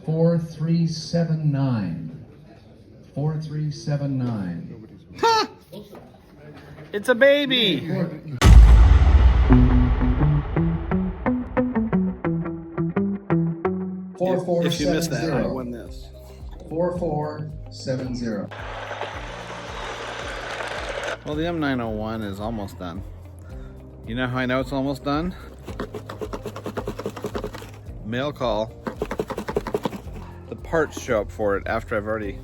4379. 4379. Ha! It's a baby! If you missed that, I won this. 4470. Well, the M901 is almost done. You know how I know it's almost done? Mail call. The parts show up for it after I've already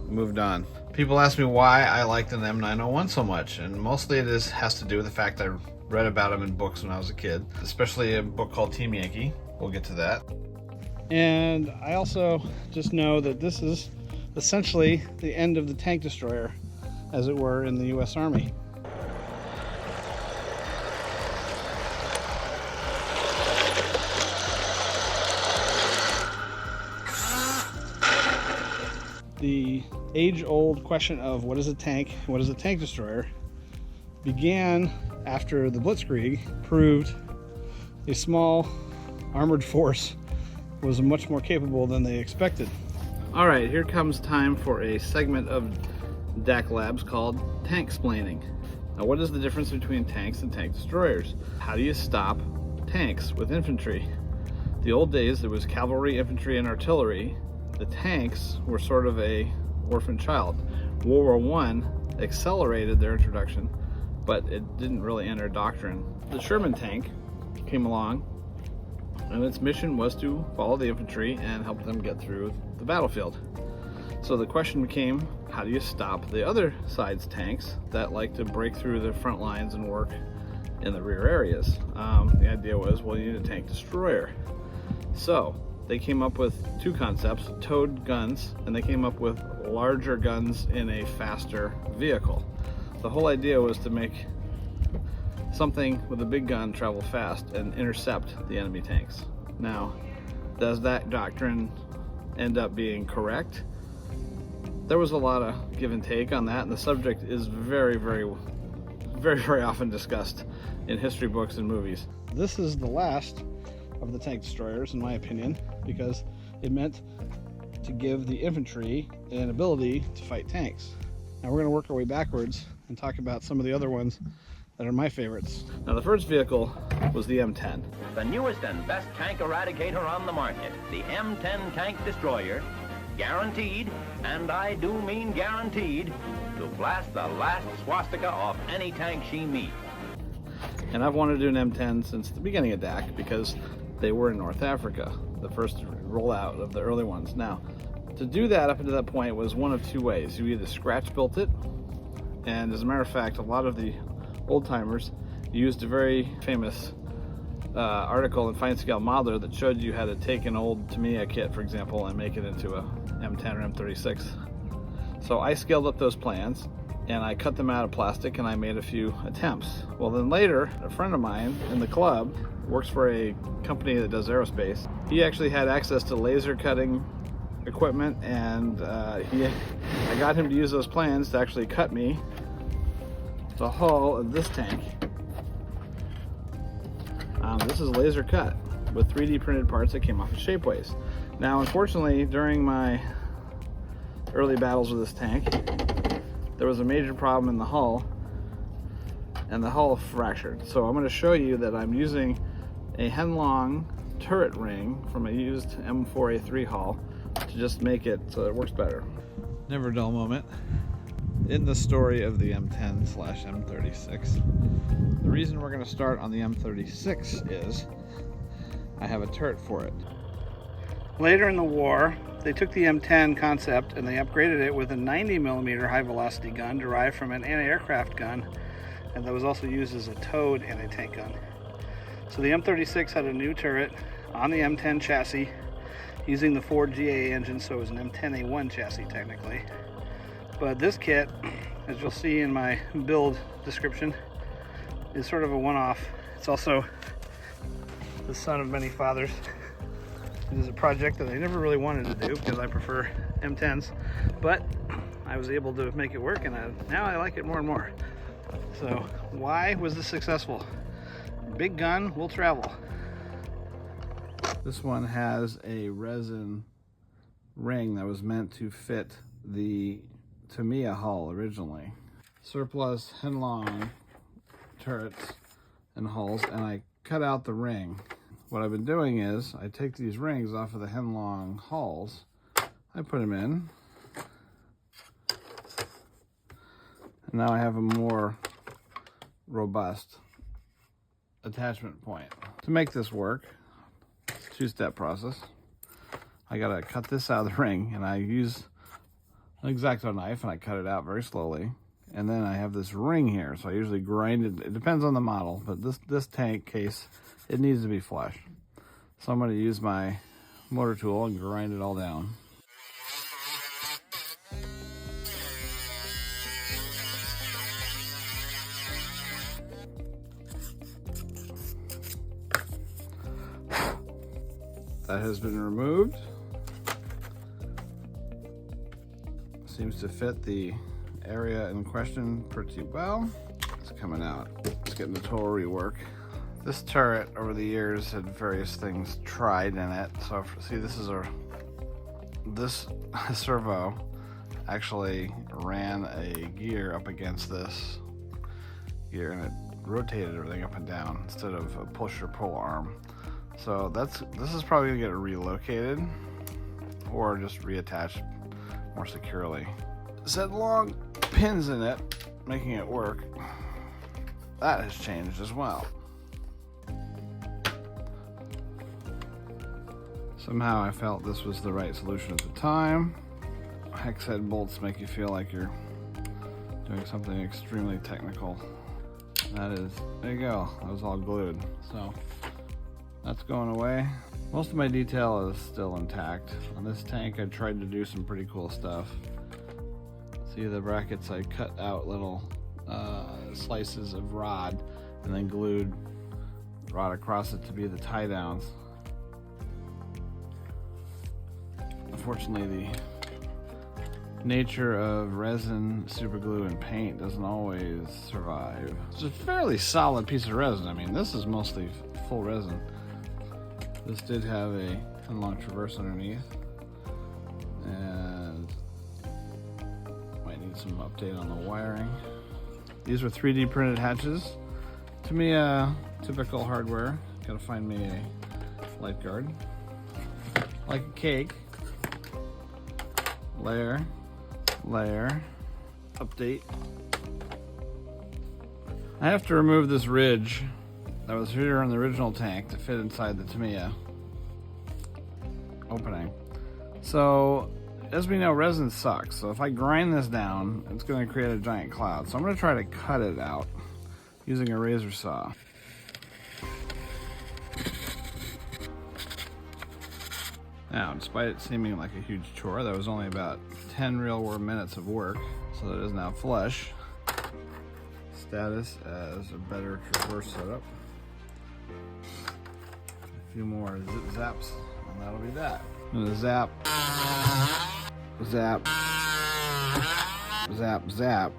moved on. People ask me why I liked an M901 so much, and mostly it has to do with the fact I read about them in books when I was a kid, especially a book called Team Yankee. We'll get to that. And I also just know that this is essentially the end of the tank destroyer, as it were, in the U.S. Army. The age-old question of what is a tank, what is a tank destroyer, began after the Blitzkrieg proved a small armored force was much more capable than they expected. All right, here comes time for a segment of DAK Labs called tank-splaining. Now, what is the difference between tanks and tank destroyers? How do you stop tanks with infantry? The old days, there was cavalry, infantry, and artillery. The tanks were sort of a orphan child. World War I accelerated their introduction, but it didn't really enter doctrine. The Sherman tank came along, and its mission was to follow the infantry and help them get through the battlefield. So the question became, how do you stop the other side's tanks that like to break through the front lines and work in the rear areas? The idea was, well, you need a tank destroyer. So they came up with two concepts, towed guns, and they came up with larger guns in a faster vehicle. The whole idea was to make something with a big gun travel fast and intercept the enemy tanks. Now, does that doctrine end up being correct? There was a lot of give and take on that, and the subject is very often discussed in history books and movies. This is the last of the tank destroyers, in my opinion, because it meant to give the infantry an ability to fight tanks. Now we're going to work our way backwards and talk about some of the other ones that are my favorites. Now the first vehicle was the M10. The newest and best tank eradicator on the market, the M10 tank destroyer, guaranteed, and I do mean guaranteed, to blast the last swastika off any tank she meets. And I've wanted to do an M10 since the beginning of DAK because they were in North Africa, the first rollout of the early ones. Now, to do that up until that point was one of two ways. You either scratch built it, and as a matter of fact, a lot of the old-timers used a very famous article in Fine Scale Modeler that showed you how to take an old Tamiya kit, for example, and make it into a M10 or M36. So I scaled up those plans, and I cut them out of plastic, and I made a few attempts. Well, then later, a friend of mine in the club works for a company that does aerospace. He actually had access to laser cutting equipment, and I got him to use those plans to actually cut me the hull of this tank. This is laser cut with 3D printed parts that came off of shapeways. Now, unfortunately, during my early battles with this tank, there was a major problem in the hull, and the hull fractured. So I'm going to show you that I'm using a Henlong turret ring from a used M4A3 hull to just make it so it works better. Never a dull moment in the story of the M10/M36. The reason we're going to start on the M36 is I have a turret for it. Later in the war, they took the M10 concept and they upgraded it with a 90mm high velocity gun derived from an anti-aircraft gun, and that was also used as a towed anti-tank gun. So the M36 had a new turret on the M10 chassis using the Ford GA engine, so it was an M10A1 chassis technically. But this kit, as you'll see in my build description, is sort of a one-off. It's also the son of many fathers. It is a project that I never really wanted to do because I prefer M10s, but I was able to make it work, and now I like it more and more. So why was this successful? Big gun will travel. This one has a resin ring that was meant to fit the Tamiya hull originally. Surplus Henlong turrets and hulls, and I cut out the ring. What I've been doing is I take these rings off of the Henlong hulls, I put them in, and now I have a more robust attachment point. To make this work, it's a two-step process. I gotta cut this out of the ring, and I use an X-Acto knife and I cut it out very slowly. And then I have this ring here, so I usually grind it. It depends on the model, but this tank case, it needs to be flush. So I'm going to use my motor tool and grind it all down. That has been removed. Seems to fit the area in question pretty well. It's coming out. It's getting the total rework. This turret over the years had various things tried in it. So see, this servo actually ran a gear up against this gear, and it rotated everything up and down instead of a push or pull arm. So this is probably gonna get relocated or just reattached more securely. It's had long pins in it, making it work. That has changed as well. Somehow I felt this was the right solution at the time. Hex head bolts make you feel like you're doing something extremely technical. That is, there you go, that was all glued. So that's going away. Most of my detail is still intact. On this tank I tried to do some pretty cool stuff. See the brackets, I cut out little slices of rod and then glued rod across it to be the tie downs. Unfortunately, the nature of resin, super glue, and paint doesn't always survive. It's a fairly solid piece of resin. I mean, this is mostly full resin. This did have a long traverse underneath, and might need some update on the wiring. These were 3D printed hatches. To me, typical hardware. Gotta find me a light guard. Like a cake. Layer, layer, update. I have to remove this ridge that was here on the original tank to fit inside the Tamiya opening. So, as we know, resin sucks. So if I grind this down, it's going to create a giant cloud. So I'm going to try to cut it out using a razor saw. Now, despite it seeming like a huge chore, that was only about 10 real world minutes of work. So that is now flush. Status as a better traverse setup. A few more zip zaps, and that'll be that. I'm gonna zap, zap, zap, zap.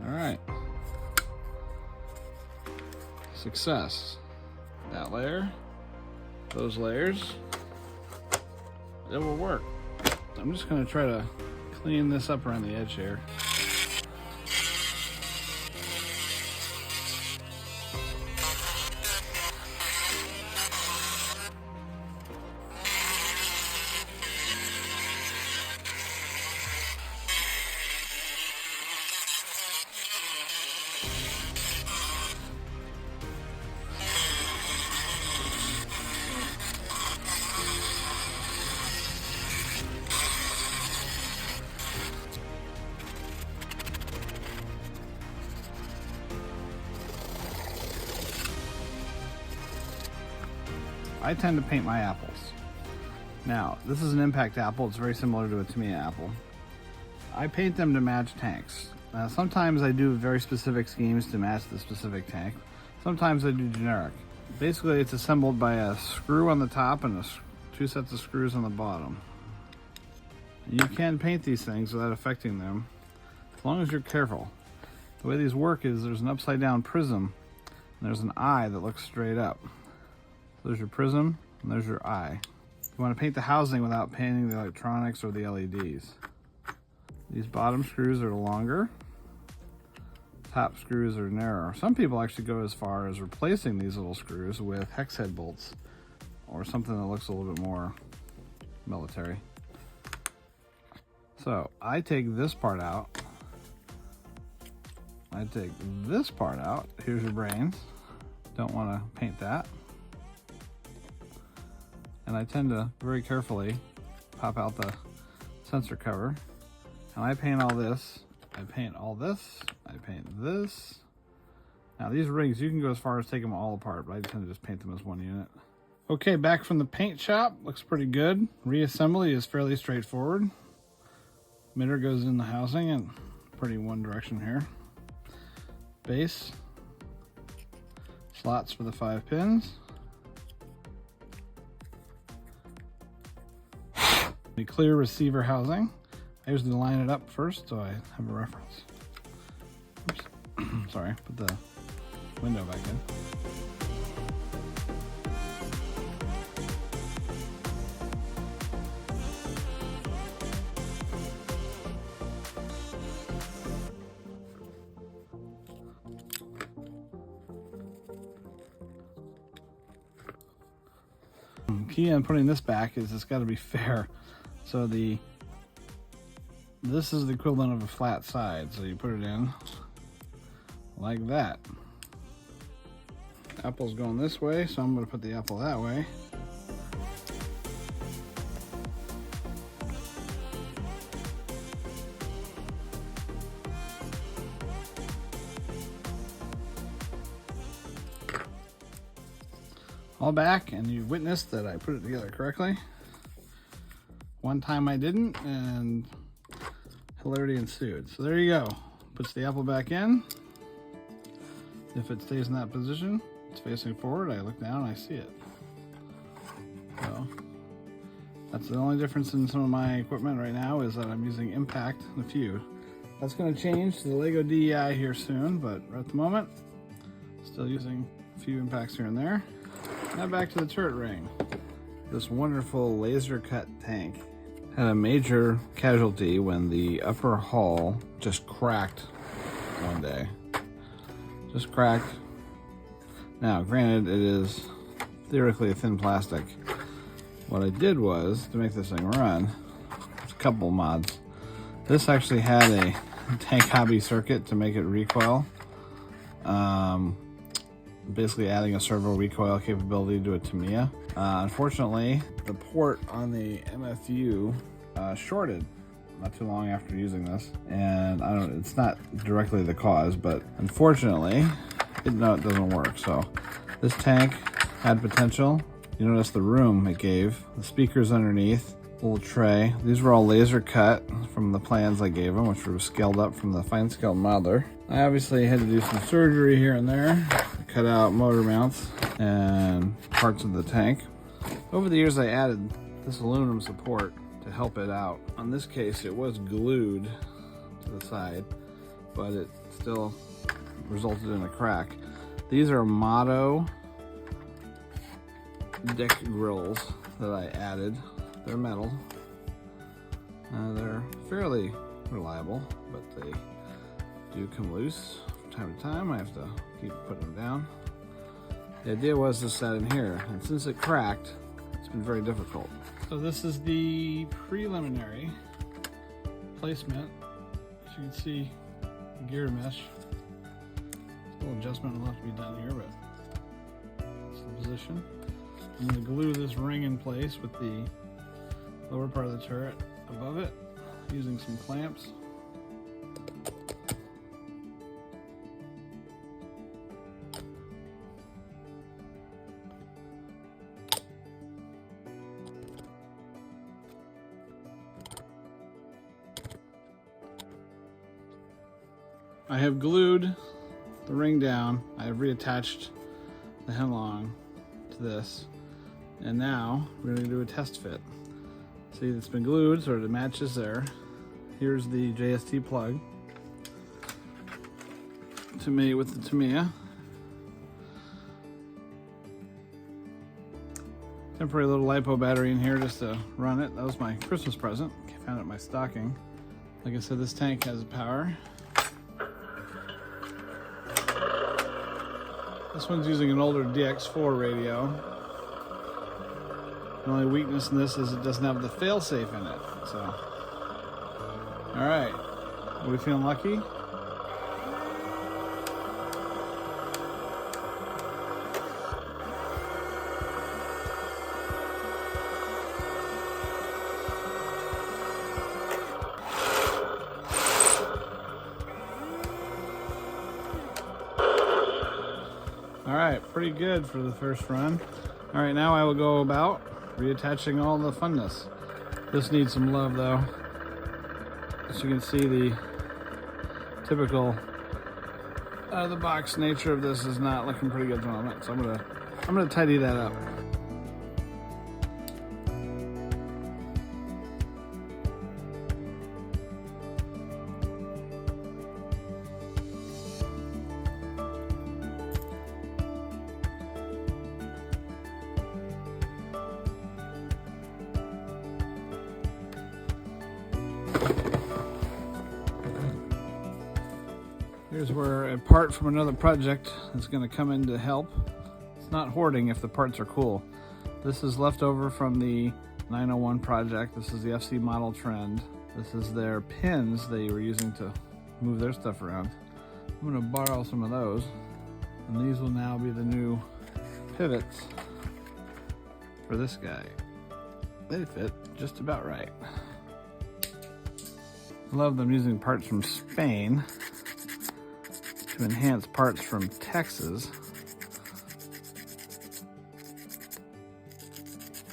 All right. Success. That layer, those layers, it will work. I'm just gonna try to clean this up around the edge here. I tend to paint my apples. Now, this is an impact apple. It's very similar to a Tamiya apple. I paint them to match tanks. Sometimes I do very specific schemes to match the specific tank. Sometimes I do generic. Basically, it's assembled by a screw on the top and two sets of screws on the bottom. You can paint these things without affecting them, as long as you're careful. The way these work is there's an upside down prism, and there's an eye that looks straight up. So there's your prism, and there's your eye. You want to paint the housing without painting the electronics or the LEDs. These bottom screws are longer, top screws are narrower. Some people actually go as far as replacing these little screws with hex head bolts, or something that looks a little bit more military. So I take this part out. I take this part out. Here's your brains. Don't want to paint that. And I tend to very carefully pop out the sensor cover. And I paint all this. I paint all this. I paint this. Now these rigs, you can go as far as take them all apart, but I tend to just paint them as one unit. Okay, back from the paint shop. Looks pretty good. Reassembly is fairly straightforward. Emitter goes in the housing and pretty one direction here. Base. Slots for the 5 pins. The clear receiver housing. I usually line it up first so I have a reference. Oops. Sorry, put the window back in. Key on putting this back is it's got to be fair. So this is the equivalent of a flat side. So you put it in like that. Apple's going this way, so I'm going to put the apple that way. All back, and you witnessed that I put it together correctly. One time I didn't, and hilarity ensued. So there you go. Puts the apple back in. If it stays in that position, it's facing forward. I look down and I see it. So that's the only difference in some of my equipment right now, is that I'm using impact and a few. That's going to change to the Lego DEI here soon, but at the moment, still using a few impacts here and there. Now back to the turret ring. This wonderful laser cut tank had a major casualty when the upper hull just cracked one day. Just cracked. Now, granted, it is theoretically a thin plastic. What I did was, to make this thing run, there's a couple mods. This actually had a tank hobby circuit to make it recoil. Basically adding a servo recoil capability to a Tamiya. Unfortunately, the port on the MFU shorted not too long after using this, and it's not directly the cause, but unfortunately, it doesn't work. So this tank had potential. You notice the room it gave, the speakers underneath, little tray. These were all laser cut from the plans I gave them, which were scaled up from the fine scale modeler. I obviously had to do some surgery here and there, cut out motor mounts and parts of the tank. Over the years I added this aluminum support to help it out. On this case it was glued to the side, but it still resulted in a crack. These are Motto deck grills that I added. They're metal. They're fairly reliable, but they do come loose from time to time. I have to keep putting them down. The idea was to set in here, and since it cracked, it's been very difficult. So this is the preliminary placement. As you can see, the gear mesh. A little adjustment will have to be done here, but that's the position. I'm going to glue this ring in place with the lower part of the turret above it using some clamps. I have glued the ring down. I have reattached the headlong to this. And now we're going to do a test fit. See, it's been glued so it matches there. Here's the JST plug to me with the Tamiya. Temporary little LiPo battery in here just to run it. That was my Christmas present. I found it in my stocking. Like I said, this tank has power. This one's using an older DX4 radio. The only weakness in this is it doesn't have the failsafe in it. So, all right, are we feeling lucky? All right, pretty good for the first run. All right, now I will go about reattaching all the funness. This needs some love though. As you can see, the typical out of the box nature of this is not looking pretty good at the moment. So I'm gonna tidy that up. Here's where a part from another project is going to come in to help. It's not hoarding if the parts are cool. This is left over from the 901 project. This is the FC model trend. This is their pins they were using to move their stuff around. I'm going to borrow some of those, and these will now be the new pivots for this guy. They fit just about right. Love them using parts from Spain to enhance parts from Texas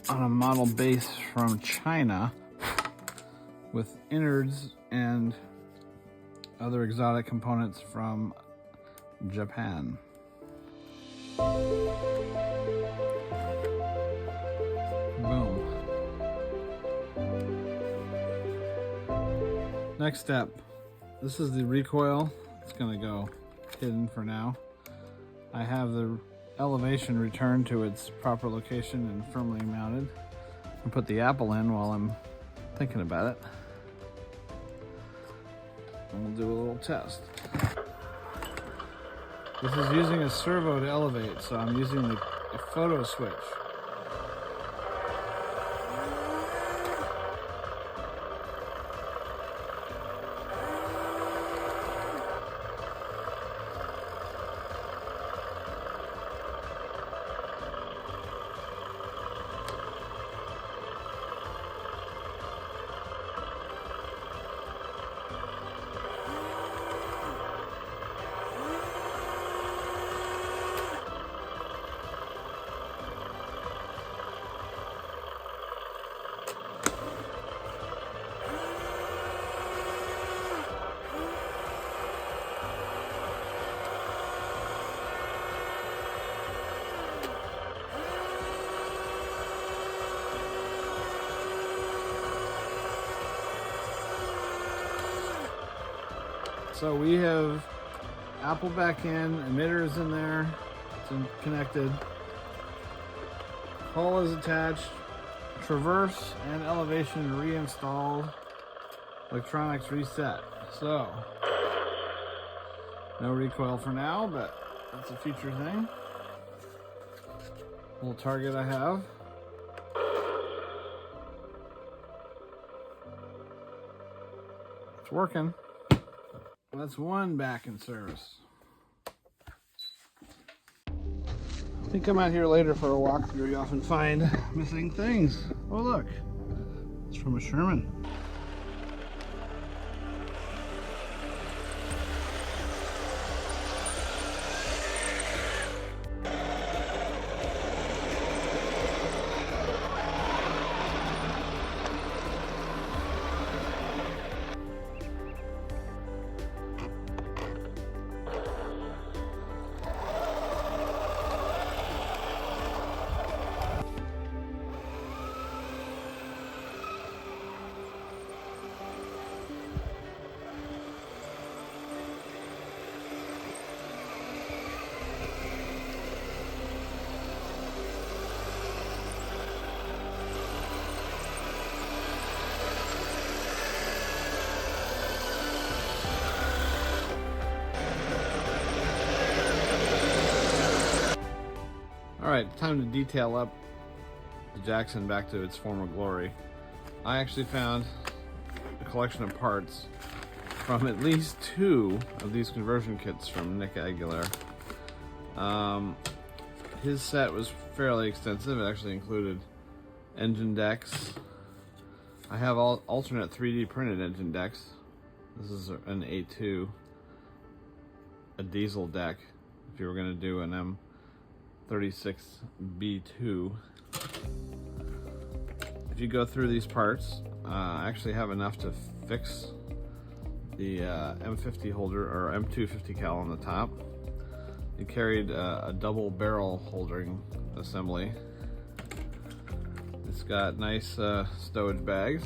on a model base from China with innards and other exotic components from Japan. Boom. Next step, this is the recoil. It's gonna go hidden for now. I have the elevation returned to its proper location and firmly mounted. I'll put the apple in while I'm thinking about it. And we'll do a little test. This is using a servo to elevate, so I'm using a photo switch. So we have Apple back in, emitters in there, it's connected. Hull is attached, traverse and elevation reinstalled, electronics reset. So, no recoil for now, but that's a future thing. Little target I have. It's working. That's one back in service. I think I'm out here later for a walkthrough. You often find missing things. Oh look, it's from a Sherman. Alright, time to detail up the Jackson back to its former glory. I actually found a collection of parts from at least 2 of these conversion kits from Nick Aguilar. His set was fairly extensive. It actually included engine decks. I have all alternate 3D printed engine decks. This is an A2, a diesel deck, if you were going to do an M36 B2. If you go through these parts, I actually have enough to fix the M50 holder, or M250 cal on the top. It carried a double barrel holding assembly. It's got nice stowage bags.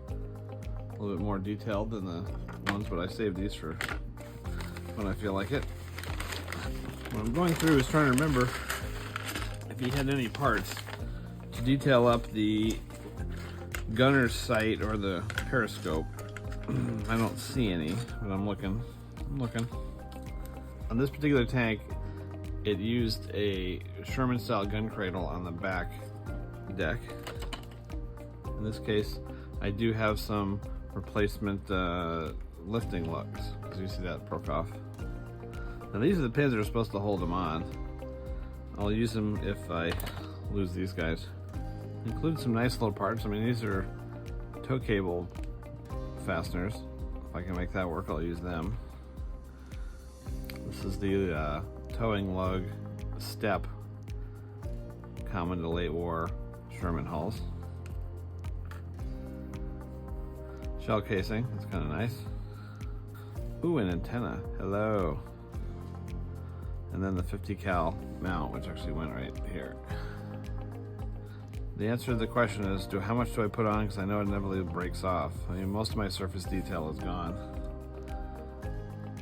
A little bit more detailed than the ones, but I saved these for when I feel like it. What I'm going through is trying to remember if he had any parts to detail up the gunner's sight or the periscope. I don't see any, but I'm looking. On this particular tank, it used a Sherman style gun cradle on the back deck. In this case, I do have some replacement lifting lugs, as you see that broke off. Now these are the pins that are supposed to hold them on. I'll use them if I lose these guys. Include some nice little parts. I mean, these are tow cable fasteners. If I can make that work, I'll use them. This is the towing lug step, common to late war Sherman hulls. Shell casing, that's kind of nice. Ooh, an antenna, hello. And then the 50 cal mount, which actually went right here. The answer to the question is, how much do I put on? Because I know it inevitably breaks off. I mean, most of my surface detail is gone.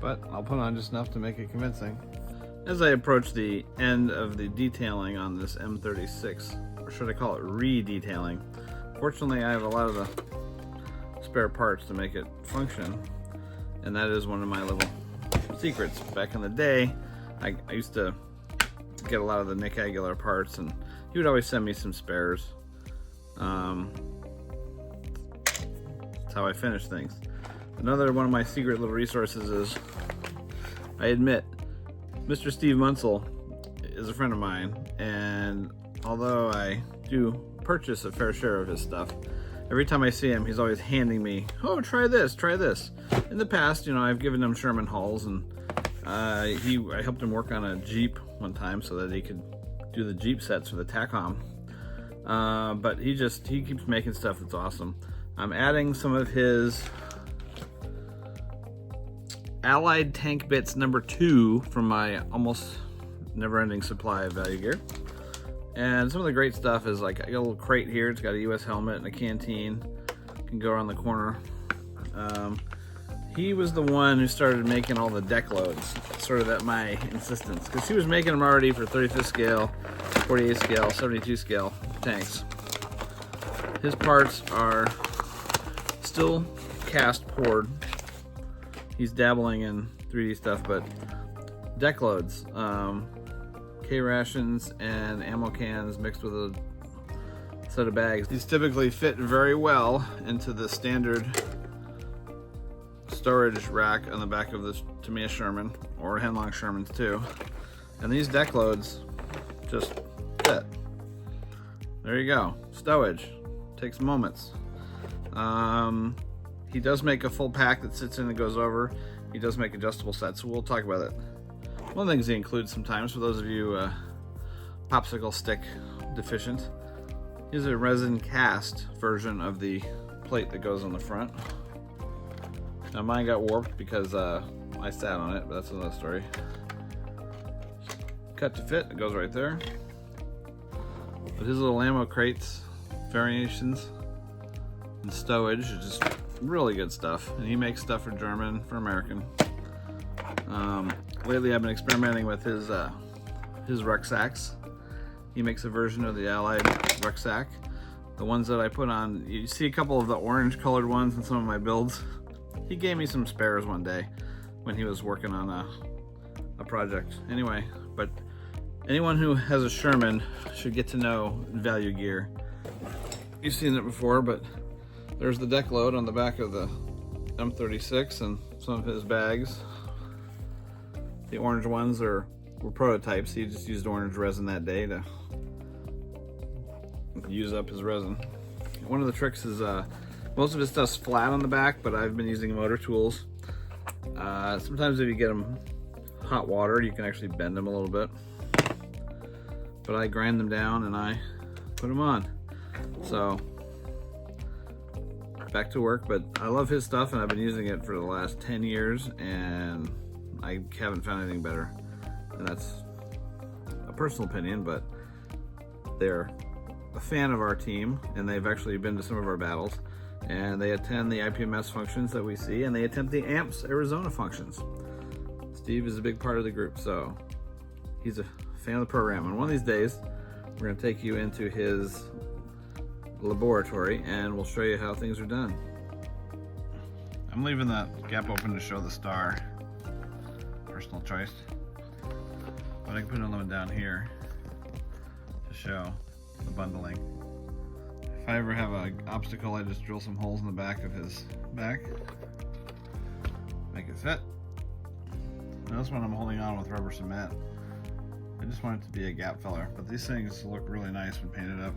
But I'll put on just enough to make it convincing. As I approach the end of the detailing on this M36, or should I call it re-detailing, fortunately I have a lot of the spare parts to make it function, and that is one of my little secrets. Back in the day, I used to get a lot of the Nick Aguilar parts, and he would always send me some spares. That's how I finish things. Another one of my secret little resources is, I admit, Mr. Steve Munsell is a friend of mine, and although I do purchase a fair share of his stuff, every time I see him, he's always handing me, oh, try this, try this. In the past, you know, I've given him Sherman hulls, and I helped him work on a Jeep one time so that he could do the Jeep sets for the TACOM. But he keeps making stuff that's awesome. I'm adding some of his Allied Tank Bits #2 from my almost never-ending supply of value gear. And some of the great stuff is, like, I got a little crate here. It's got a US helmet and a canteen. Can go around the corner. He was the one who started making all the deck loads, sort of at my insistence, because he was making them already for 35th scale, 48 scale, 72 scale tanks. His parts are still cast poured. He's dabbling in 3D stuff, but deck loads, K rations and ammo cans mixed with a set of bags. These typically fit very well into the standard storage rack on the back of this Tamiya Sherman, or Henlong Shermans too. And these deck loads just fit. There you go. Stowage. Takes moments. He does make a full pack that sits in and goes over. He does make adjustable sets, so we'll talk about it. One of the things he includes sometimes, for those of you popsicle stick deficient, is a resin cast version of the plate that goes on the front. Now mine got warped because I sat on it, but that's another story. Cut to fit, it goes right there. But his little ammo crates, variations, and stowage is just really good stuff. And he makes stuff for German, for American. Lately I've been experimenting with his rucksacks. He makes a version of the Allied rucksack. The ones that I put on, you see a couple of the orange colored ones in some of my builds. He gave me some spares one day when he was working on a project. Anyway, but Anyone who has a Sherman should get to know value gear. You've seen it before, but there's the deck load on the back of the M36 and some of his bags. The orange ones were prototypes. He just used orange resin that day to use up his resin. One of the tricks is most of his stuff's flat on the back, but I've been using motor tools. Sometimes if you get them hot water, you can actually bend them a little bit. But I grind them down and I put them on. So back to work, but I love his stuff and I've been using it for the last 10 years and I haven't found anything better. And that's a personal opinion, but they're a fan of our team and they've actually been to some of our battles and they attend the IPMS functions that we see and they attempt the AMPS Arizona functions. Steve is a big part of the group, so he's a fan of the program. And one of these days, we're going to take you into his laboratory and we'll show you how things are done. I'm leaving that gap open to show the star. Personal choice. But I can put another one down here to show the bundling. If I ever have an obstacle, I just drill some holes in the back of his back. Make it fit. Now this one I'm holding on with rubber cement. I just want it to be a gap filler, but these things look really nice when painted up.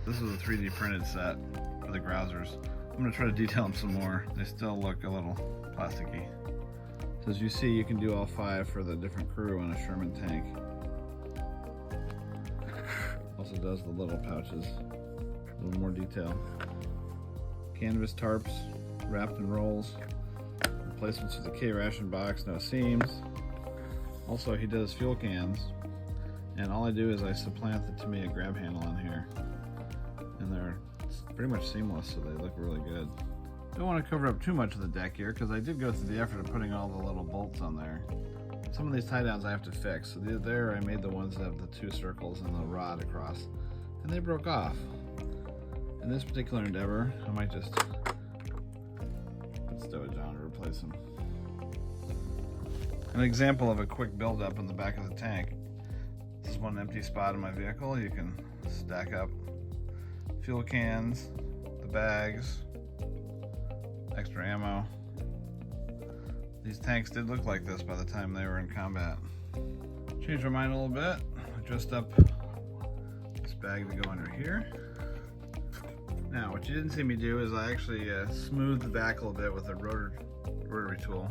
This is a 3D printed set for the grousers. I'm going to try to detail them some more. They still look a little plasticky. So as you see, you can do all 5 for the different crew on a Sherman tank. Also does the little pouches, a little more detail. Canvas tarps, wrapped in rolls. Replacements for the K ration box, no seams. Also, he does fuel cans, and all I do is I supplant the Tamiya grab handle on here, and they're pretty much seamless, so they look really good. Don't want to cover up too much of the deck here because I did go through the effort of putting all the little bolts on there. Some of these tie downs I have to fix. So there I made the ones that have the 2 circles and the rod across, and they broke off. In this particular endeavor, I might just put stowage on to replace them. An example of a quick build-up in the back of the tank. This is one empty spot in my vehicle. You can stack up fuel cans, the bags, extra ammo. These tanks did look like this by the time they were in combat. Changed my mind a little bit. Adjust up this bag to go under here. Now, what you didn't see me do is I actually smoothed the back a little bit with a rotary tool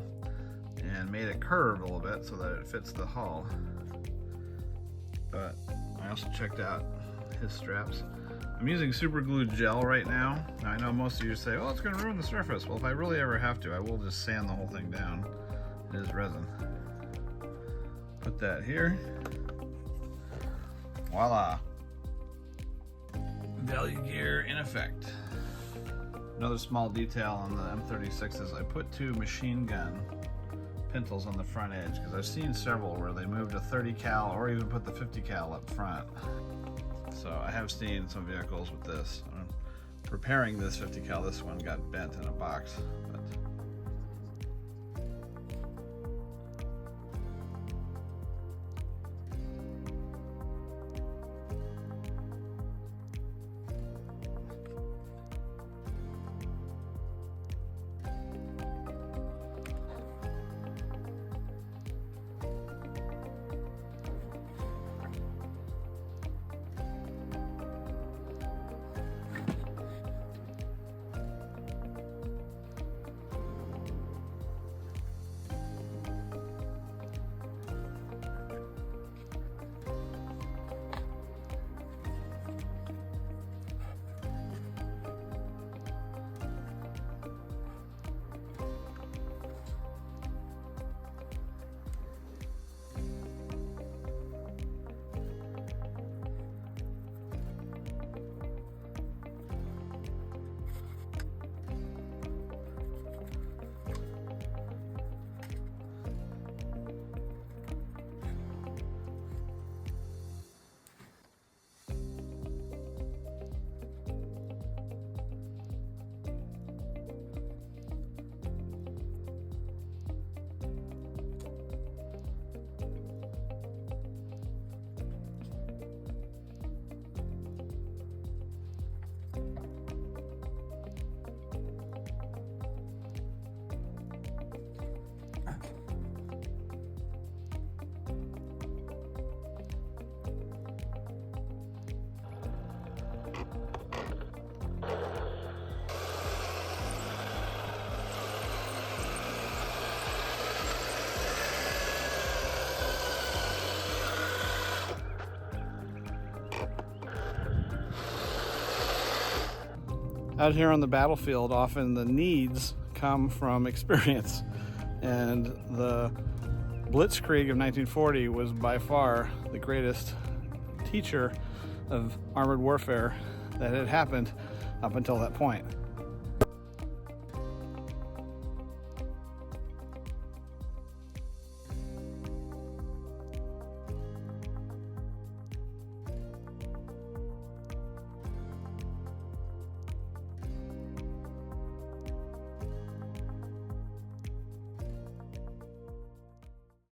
and made it curve a little bit so that it fits the hull. But I also checked out his straps. I'm using super glue gel right now. Now I know most of you say, oh, it's going to ruin the surface. Well, if I really ever have to, I will just sand the whole thing down. It is resin. Put that here. Voila. Value gear in effect. Another small detail on the M36 is I put 2 machine gun pintles on the front edge because I've seen several where they moved a 30 cal or even put the 50 cal up front. So I have seen some vehicles with this. I'm preparing this 50 cal, this one got bent in a box. But out here on the battlefield, often the needs come from experience. And the Blitzkrieg of 1940 was by far the greatest teacher of armored warfare that had happened up until that point.